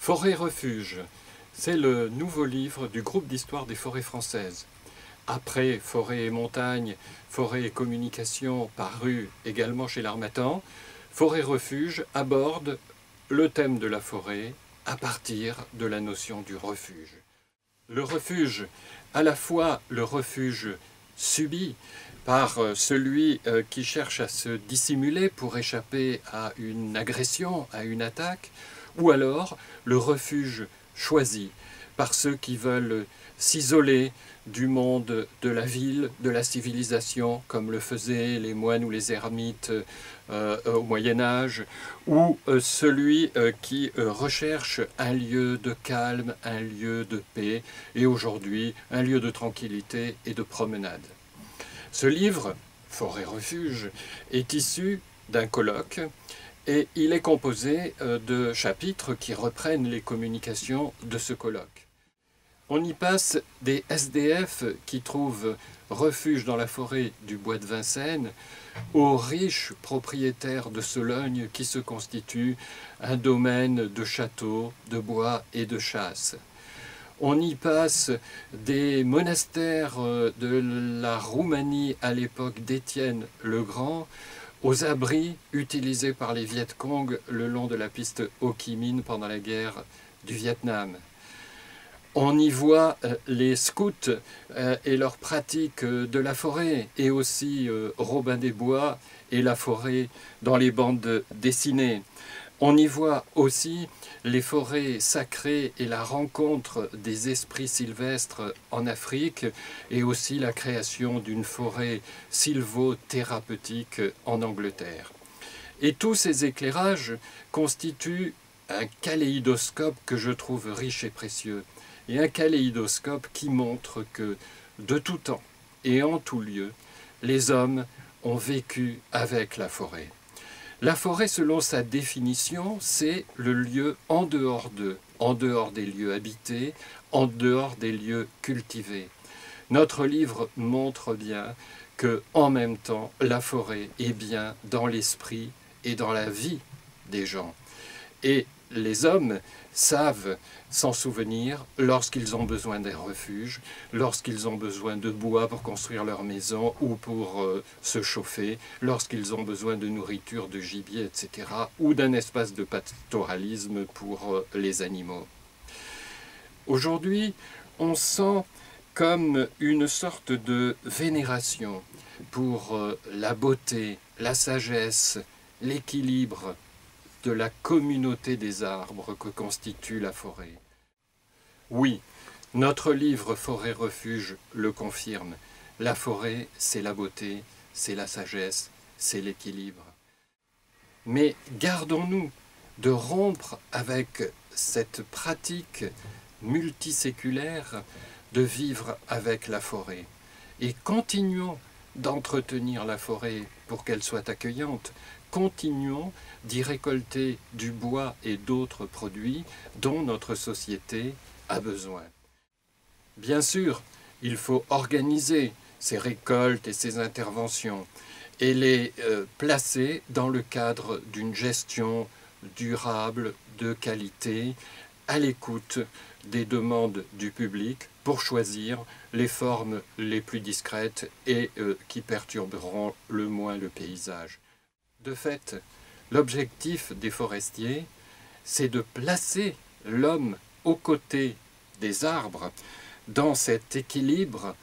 Forêt refuge, c'est le nouveau livre du groupe d'histoire des forêts françaises. Après Forêt et montagne, Forêt et communication, paru également chez l'Harmattan, Forêt refuge aborde le thème de la forêt à partir de la notion du refuge. Le refuge, à la fois le refuge subi par celui qui cherche à se dissimuler pour échapper à une agression, à une attaque, ou alors le refuge choisi par ceux qui veulent s'isoler du monde de la ville, de la civilisation, comme le faisaient les moines ou les ermites au Moyen-Âge, ou celui qui recherche un lieu de calme, un lieu de paix, et aujourd'hui un lieu de tranquillité et de promenade. Ce livre, Forêt refuge, est issu d'un colloque et il est composé de chapitres qui reprennent les communications de ce colloque. On y passe des SDF qui trouvent refuge dans la forêt du bois de Vincennes aux riches propriétaires de Sologne qui se constituent un domaine de châteaux, de bois et de chasse. On y passe des monastères de la Roumanie à l'époque d'Étienne le Grand aux abris utilisés par les Viet Cong le long de la piste Ho Chi Minh pendant la guerre du Vietnam. On y voit les scouts et leurs pratiques de la forêt, et aussi Robin des Bois et la forêt dans les bandes dessinées. On y voit aussi les forêts sacrées et la rencontre des esprits sylvestres en Afrique, et aussi la création d'une forêt sylvo-thérapeutique en Angleterre. Et tous ces éclairages constituent un kaléidoscope que je trouve riche et précieux, et un kaléidoscope qui montre que de tout temps et en tout lieu, les hommes ont vécu avec la forêt. La forêt, selon sa définition, c'est le lieu en dehors d'eux, en dehors des lieux habités, en dehors des lieux cultivés. Notre livre montre bien que, en même temps, la forêt est bien dans l'esprit et dans la vie des gens. Et les hommes savent s'en souvenir lorsqu'ils ont besoin d'un refuge, lorsqu'ils ont besoin de bois pour construire leur maison ou pour se chauffer, lorsqu'ils ont besoin de nourriture, de gibier, etc., ou d'un espace de pastoralisme pour les animaux. Aujourd'hui, on sent comme une sorte de vénération pour la beauté, la sagesse, l'équilibre de la communauté des arbres que constitue la forêt. Oui, notre livre Forêt refuge le confirme. La forêt, c'est la beauté, c'est la sagesse, c'est l'équilibre. Mais gardons-nous de rompre avec cette pratique multiséculaire de vivre avec la forêt. Et continuons d'entretenir la forêt pour qu'elle soit accueillante. Continuons d'y récolter du bois et d'autres produits dont notre société a besoin. Bien sûr, il faut organiser ces récoltes et ces interventions et les placer dans le cadre d'une gestion durable, de qualité, à l'écoute des demandes du public pour choisir les formes les plus discrètes et qui perturberont le moins le paysage. De fait, l'objectif des forestiers, c'est de placer l'homme aux côtés des arbres dans cet équilibre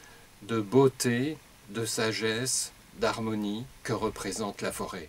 de beauté, de sagesse, d'harmonie que représente la forêt.